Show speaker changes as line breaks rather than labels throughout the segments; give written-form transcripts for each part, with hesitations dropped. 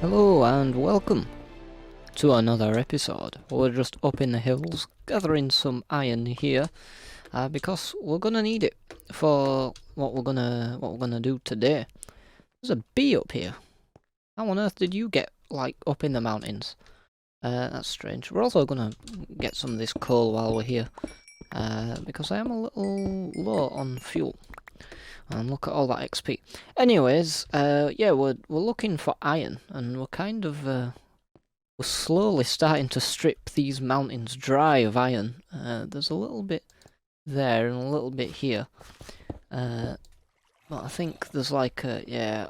Hello and welcome to another episode. We're just up in the hills gathering some iron here because we're gonna need it for what we're gonna do today. There's a bee up here. How on earth did you get like up in the mountains? That's strange. We're also gonna get some of this coal while we're here because I am a little low on fuel. And look at all that XP. Anyways, yeah, we're looking for iron, and we're slowly starting to strip these mountains dry of iron. There's a little bit there and a little bit here. But I think there's like yeah,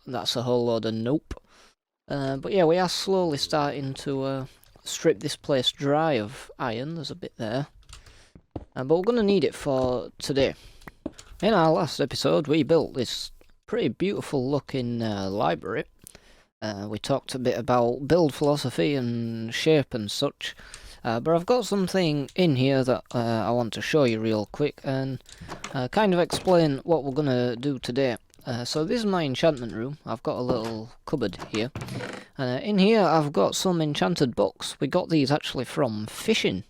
that's a whole load of nope. But yeah, we are slowly starting to strip this place dry of iron. There's a bit there. But we're going to need it for today. In our last episode, we built this pretty beautiful looking library. We talked a bit about build philosophy and shape and such. But I've got something in here that I want to show you real quick and kind of explain what we're going to do today. So this is my enchantment room. I've got a little cupboard here. In here I've got some enchanted books. We got these actually from fishing.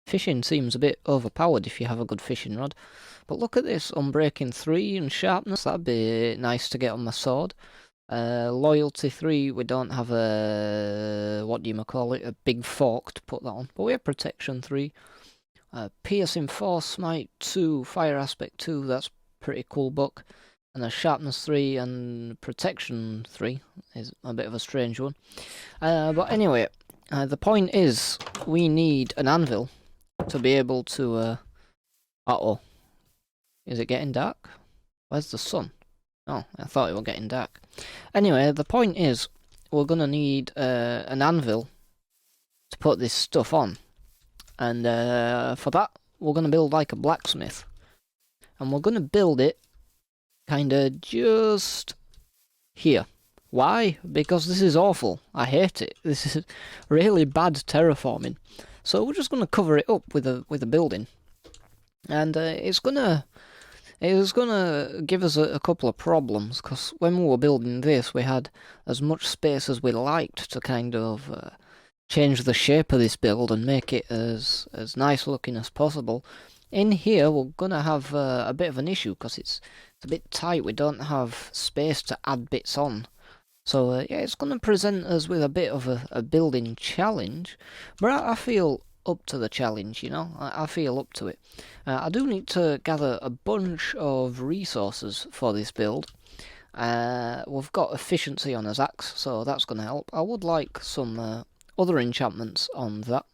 Fishing seems a bit overpowered if you have a good fishing rod. But look at this, Unbreaking 3 and Sharpness, that'd be nice to get on my sword. Loyalty 3, we don't have a, a big fork to put that on. But we have Protection 3. Piercing 4, Smite 2, Fire Aspect 2, that's pretty cool book. And a Sharpness 3 and Protection 3 is a bit of a strange one. But anyway, the point is, we need an anvil to be able to, uh-oh. Is it getting dark? Where's the sun? Oh, I thought it was getting dark. Anyway, the point is, we're going to need an anvil to put this stuff on. And for that, we're going to build like a blacksmith. And we're going to build it kind of just here. Why? Because this is awful. I hate it. This is really bad terraforming. So we're just going to cover it up with a building. And it's gonna give us a couple of problems, because when we were building this, we had as much space as we liked to kind of change the shape of this build and make it as nice looking as possible. In here, we're gonna have a bit of an issue, because it's a bit tight. We don't have space to add bits on. So yeah, it's gonna present us with a bit of a building challenge, but I feel up to the challenge, you know. I feel up to it. I do need to gather a bunch of resources for this build. We've got efficiency on his axe, so that's going to help. I would like some other enchantments on that.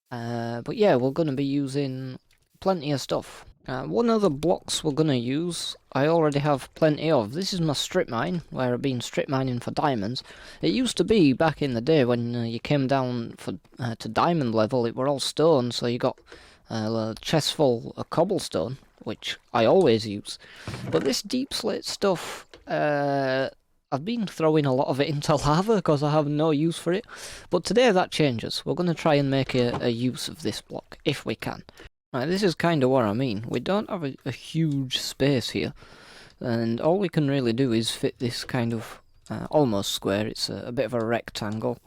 But yeah, we're going to be using plenty of stuff. One of the blocks we're going to use, I already have plenty of. This is my strip mine, where I've been strip mining for diamonds. It used to be, back in the day, when you came down to diamond level, it were all stone, so you got a chest full of cobblestone, which I always use. But this deep slate stuff, I've been throwing a lot of it into lava, because I have no use for it. But today that changes. We're going to try and make a use of this block, if we can. Right, this is kind of what I mean. We don't have a huge space here, and all we can really do is fit this kind of almost square. It's a bit of a rectangle.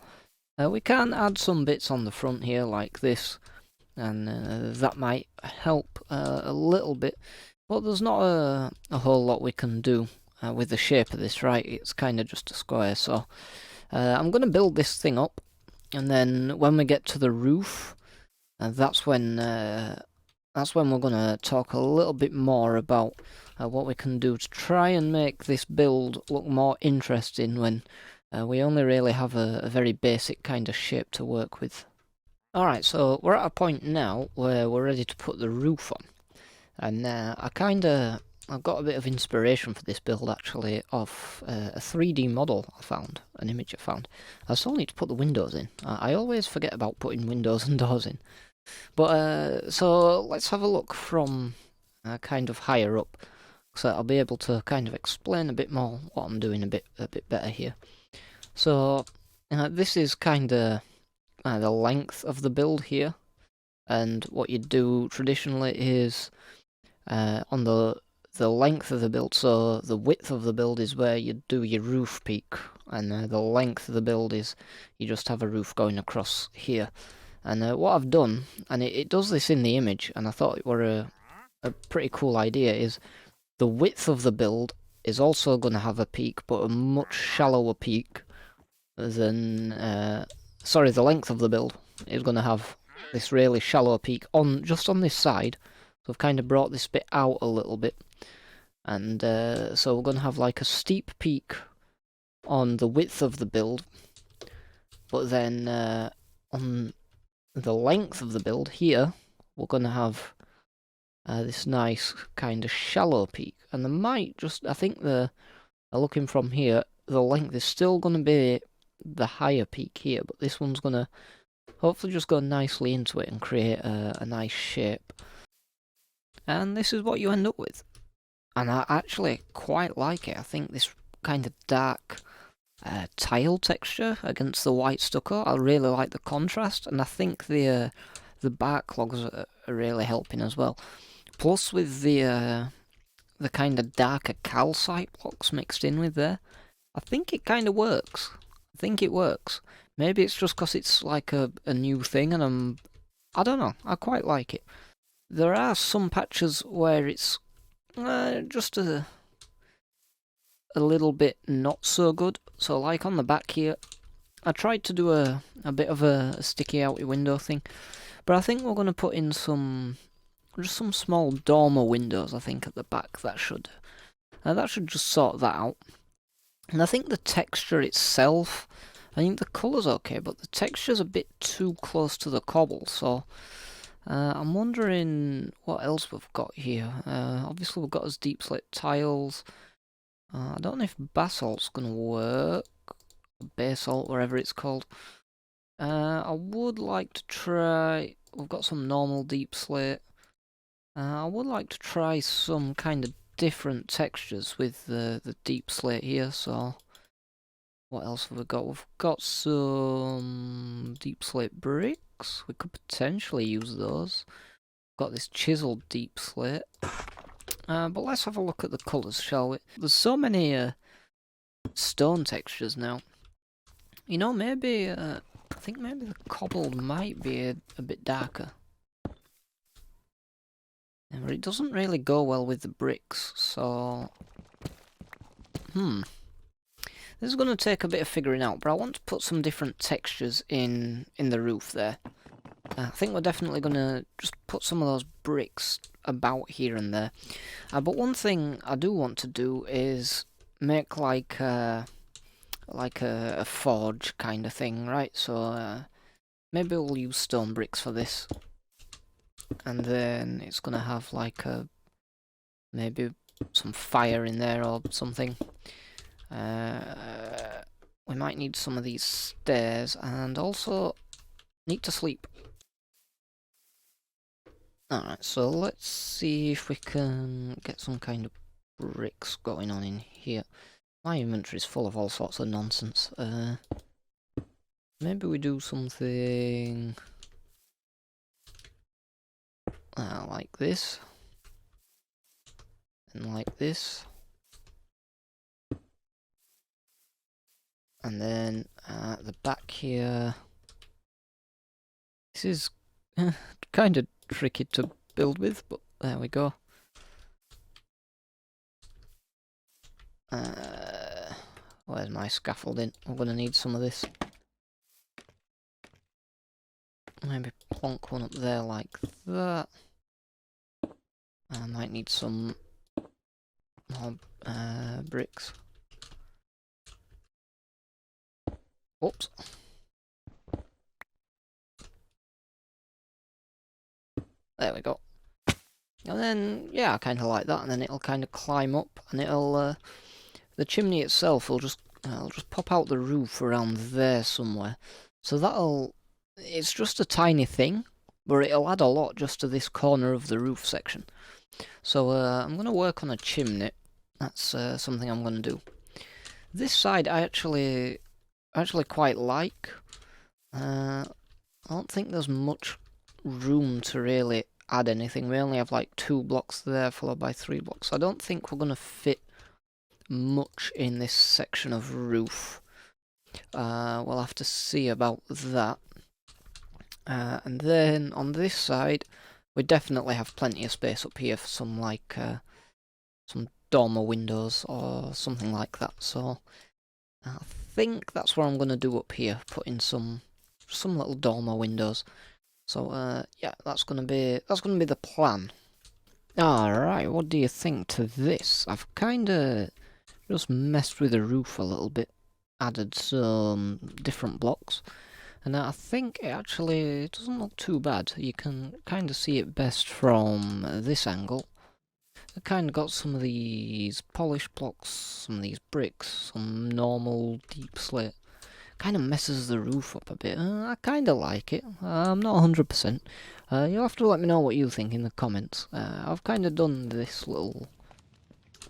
We can add some bits on the front here like this, and that might help a little bit, but there's not a whole lot we can do with the shape of this, right? It's kind of just a square, so I'm going to build this thing up, and then when we get to the roof, that's when we're going to talk a little bit more about what we can do to try and make this build look more interesting when we only really have a very basic kind of shape to work with. Alright, so we're at a point now where we're ready to put the roof on. And I've got a bit of inspiration for this build actually of a 3D model I found, an image I found. I still need to put the windows in. I always forget about putting windows and doors in. But so let's have a look from kind of higher up, so I'll be able to kind of explain a bit more what I'm doing a bit better here. So this is kind of the length of the build here, and what you do traditionally is on the the length of the build. So the width of the build is where you do your roof peak, and the length of the build is you just have a roof going across here. And what I've done, and it does this in the image, and I thought it were a pretty cool idea, is the width of the build is also going to have a peak, but a much shallower peak than... sorry, the length of the build is going to have this really shallow peak just on this side. So I've kind of brought this bit out a little bit. And so we're going to have like a steep peak on the width of the build. But then on the length of the build here, we're going to have this nice kind of shallow peak. And there might just, I think looking from here, the length is still going to be the higher peak here. But this one's going to hopefully just go nicely into it and create a nice shape. And this is what you end up with. And I actually quite like it. I think this kind of dark tile texture against the white stucco, I really like the contrast, and I think the bark logs are really helping as well. Plus with the kind of darker calcite blocks mixed in with there, I think it kind of works. I think it works. Maybe it's just because it's like a new thing, and I don't know, I quite like it. There are some patches where it's just a little bit not so good. So like on the back here, I tried to do a bit of a sticky outy window thing, but I think we're going to put in just some small dormer windows, I think, at the back. That should just sort that out. And I think the texture itself, I think the colour's okay, but the texture's a bit too close to the cobble, so I'm wondering what else we've got here. Obviously we've got us deep slate tiles. I don't know if basalt's going to work, basalt, whatever it's called. I would like to try, we've got some normal deep slate. I would like to try some kind of different textures with the deep slate here, so what else have we got? We've got some deep slate bricks, we could potentially use those. Got this chiseled deep slate. But let's have a look at the colours, shall we? There's so many stone textures now. You know, maybe, I think maybe the cobble might be a bit darker. But it doesn't really go well with the bricks, so... This is going to take a bit of figuring out, but I want to put some different textures in the roof there. I think we're definitely going to just put some of those bricks about here and there. But one thing I do want to do is make like a forge kind of thing, right? So maybe we'll use stone bricks for this. And then it's going to have like maybe some fire in there or something. We might need some of these stairs, and also need to sleep. Alright, so let's see if we can get some kind of bricks going on in here. My inventory's full of all sorts of nonsense. Maybe we do something like this, and like this, and then at the back here. This is kind of tricky to build with, but there we go. Where's my scaffolding? I'm going to need some of this. Maybe plonk one up there like that. I might need some more bricks. Oops. There we go. And then, yeah, I kind of like that, and then it'll kind of climb up, and it'll, the chimney itself will just, it'll just pop out the roof around there somewhere. So it's just a tiny thing, but it'll add a lot just to this corner of the roof section. So, I'm going to work on a chimney. That's something I'm going to do. This side I actually quite like. I don't think there's much room to really add anything. We only have like 2 blocks there, followed by 3 blocks. I don't think we're going to fit much in this section of roof. We'll have to see about that. And then on this side, we definitely have plenty of space up here for some like some dormer windows or something like that. So I think that's what I'm gonna do up here, put in some little dormer windows. So yeah, that's gonna be the plan. Alright, what do you think to this? I've kinda just messed with the roof a little bit, added some different blocks. And I think it doesn't look too bad. You can kind of see it best from this angle. I kind of got some of these polished blocks, some of these bricks, some normal deep slate. Kind of messes the roof up a bit. I kind of like it. I'm not 100%. You'll have to let me know what you think in the comments. I've kind of done this little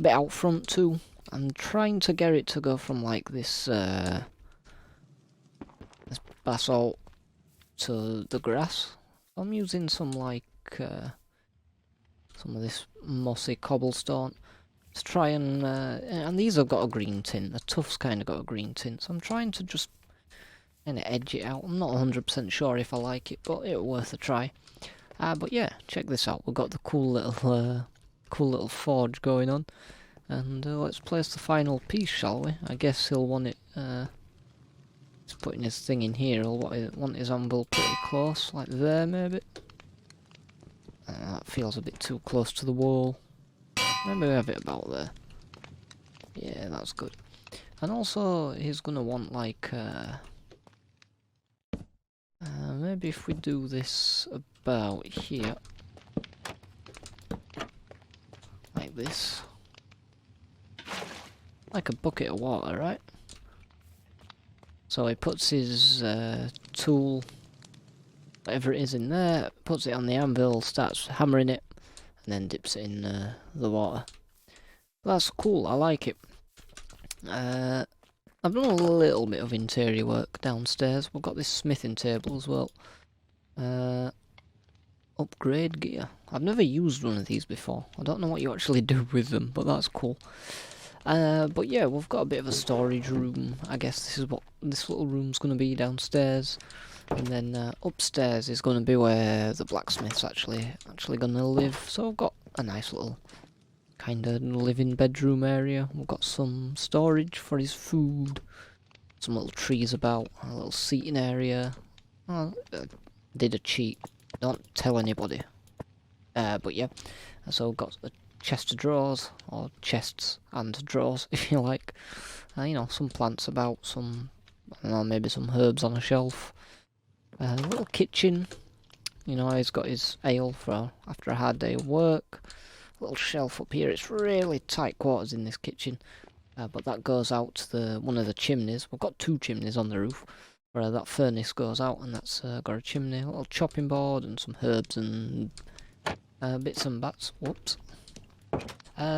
bit out front too. I'm trying to get it to go from like this basalt to the grass. I'm using some like some of this mossy cobblestone to try and these have got a green tint. The tough's kind of got a green tint, so I'm trying to just kind of edge it out. I'm not 100% sure if I like it, but it's worth a try. But yeah, check this out. We've got the cool little forge going on, and let's place the final piece, shall we? I guess he'll want it. He's putting his thing in here. He'll want his anvil pretty close, like there maybe. That feels a bit too close to the wall. Maybe we have it about there. Yeah, that's good. And also, he's gonna want like maybe if we do this about here, like this, like a bucket of water, right? So he puts his tool, whatever it is in there, puts it on the anvil, starts hammering it, and then dips it in the water. That's cool, I like it. I've done a little bit of interior work downstairs. We've got this smithing table as well. Upgrade gear. I've never used one of these before. I don't know what you actually do with them, but that's cool. But yeah, we've got a bit of a storage room. I guess this is what this little room's going to be downstairs. And then upstairs is going to be where the blacksmith's actually going to live. So we've got a nice little kind of living bedroom area. We've got some storage for his food. Some little trees about. A little seating area. Oh, did a cheat. Don't tell anybody. But yeah. So we've got a chest of drawers, or chests and drawers, if you like. You know, some plants about, some, I don't know, maybe some herbs on a shelf. A little kitchen. You know, he's got his ale for after a hard day of work. A little shelf up here. It's really tight quarters in this kitchen. But that goes out to one of the chimneys. We've got 2 chimneys on the roof where that furnace goes out, and that's got a chimney, a little chopping board, and some herbs and bits and bats. Whoops.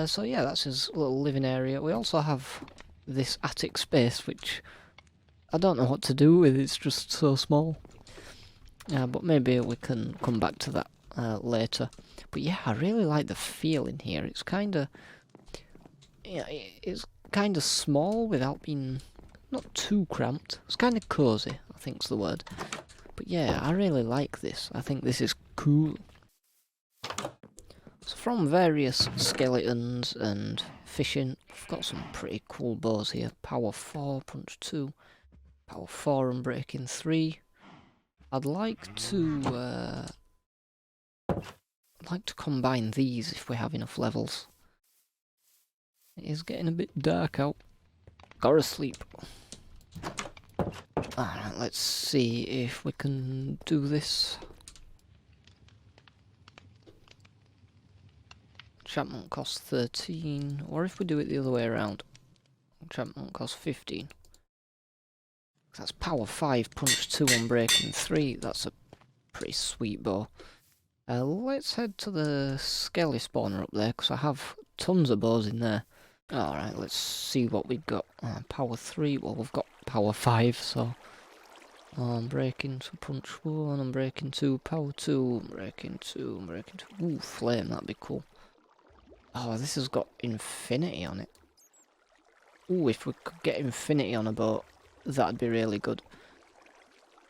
So yeah, that's his little living area. We also have this attic space, which I don't know what to do with. It's just so small. But maybe we can come back to that later. But yeah, I really like the feel in here. It's kind of, yeah, it's kind of small without being not too cramped. It's kind of cozy, I think's the word. But yeah, I really like this. I think this is cool. So from various skeletons and fishing, I've got some pretty cool bows here. Power 4, punch 2, power 4 and breaking 3. I'd like to combine these if we have enough levels. It is getting a bit dark out. Gotta sleep. Alright, let's see if we can do this. Enchantment costs 13, or if we do it the other way around, enchantment costs 15. That's power 5, punch 2 on breaking 3. That's a pretty sweet bow. Let's head to the skelly spawner up there, because I have tons of bows in there. Alright, let's see what we've got. Power 3, well we've got power 5, so Unbreaking, so punch 1, unbreaking 2, power 2, unbreaking 2, unbreaking 2. Ooh, flame, that'd be cool. Oh, this has got infinity on it. Ooh, if we could get infinity on a boat, that'd be really good.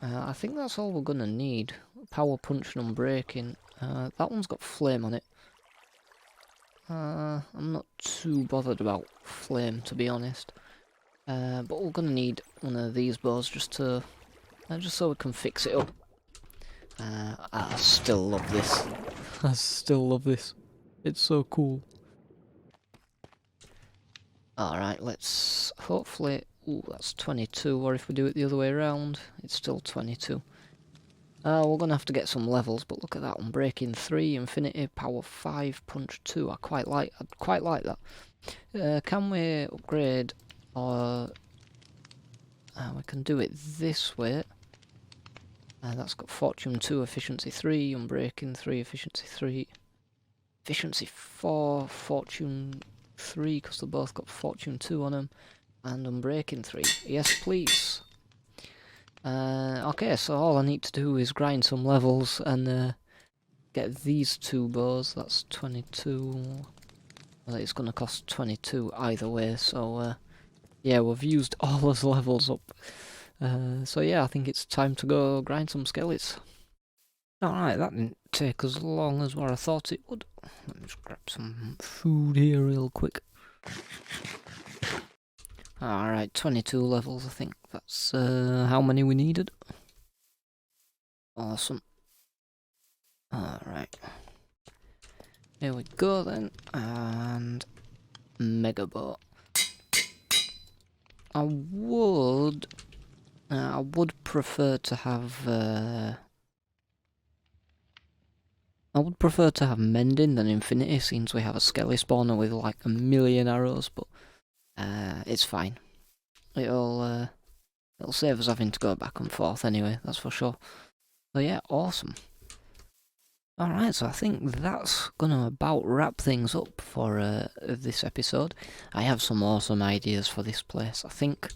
I think that's all we're gonna need. Power punch and unbreaking. That one's got flame on it. I'm not too bothered about flame, to be honest. But we're gonna need one of these bows just to, just so we can fix it up. I still love this. I still love this. It's so cool. Alright, let's hopefully... Ooh, that's 22, or if we do it the other way around, it's still 22. We're gonna have to get some levels, but look at that one. Breaking 3, infinity, power 5, punch 2. I'd quite like that. Can we upgrade, or... we can do it this way. That's got fortune 2, efficiency 3, unbreaking 3, efficiency 3, efficiency 4, fortune 3, because they both got fortune 2 on them, and unbreaking 3. Yes, please. Okay, so all I need to do is grind some levels and get these 2 bows. That's 22. Well, it's going to cost 22 either way, so yeah, we've used all those levels up. So yeah, I think it's time to go grind some skelets. Alright, that didn't take as long as what I thought it would. Let me just grab some food here real quick. Alright, 22 levels, I think that's how many we needed. Awesome. Alright. Here we go then, and mega boat. I would prefer to have mending than infinity, since we have a skelly spawner with like 1,000,000 arrows, but it's fine. It'll save us having to go back and forth anyway, that's for sure. So yeah, awesome. Alright, so I think that's gonna about wrap things up for this episode. I have some awesome ideas for this place. I think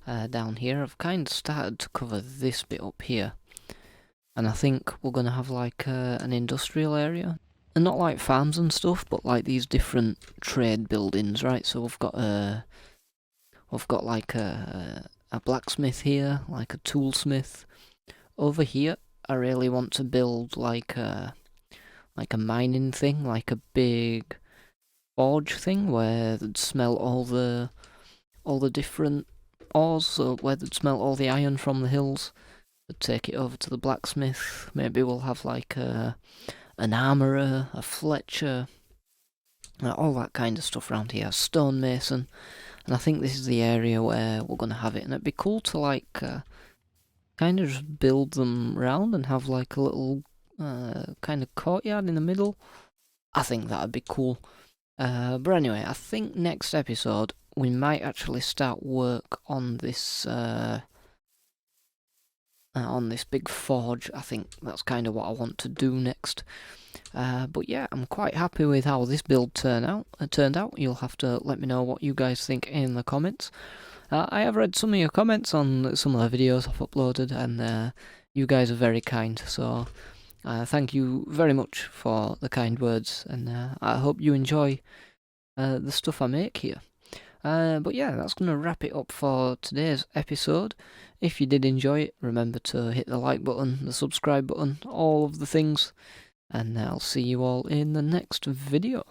down here I've kind of started to cover this bit up here. And I think we're gonna have like an industrial area. And not like farms and stuff, but like these different trade buildings, right? So we've got like a blacksmith here, like a toolsmith. Over here, I really want to build like a mining thing, like a big forge thing where they'd smelt all the different ores, so where they'd smelt all the iron from the hills. They'd take it over to the blacksmith. Maybe we'll have like an armourer, a fletcher, all that kind of stuff around here. Stonemason. And I think this is the area where we're going to have it. And it'd be cool to like kind of just build them round and have like a little kind of courtyard in the middle. I think that'd be cool. But anyway, I think next episode we might actually start work on this big forge. I think that's kind of what I want to do next. But yeah, I'm quite happy with how this build turned out. You'll have to let me know what you guys think in the comments. I have read some of your comments on some of the videos I've uploaded, and you guys are very kind, so thank you very much for the kind words, and I hope you enjoy the stuff I make here. But yeah, that's going to wrap it up for today's episode. If you did enjoy it, remember to hit the like button, the subscribe button, all of the things, and I'll see you all in the next video.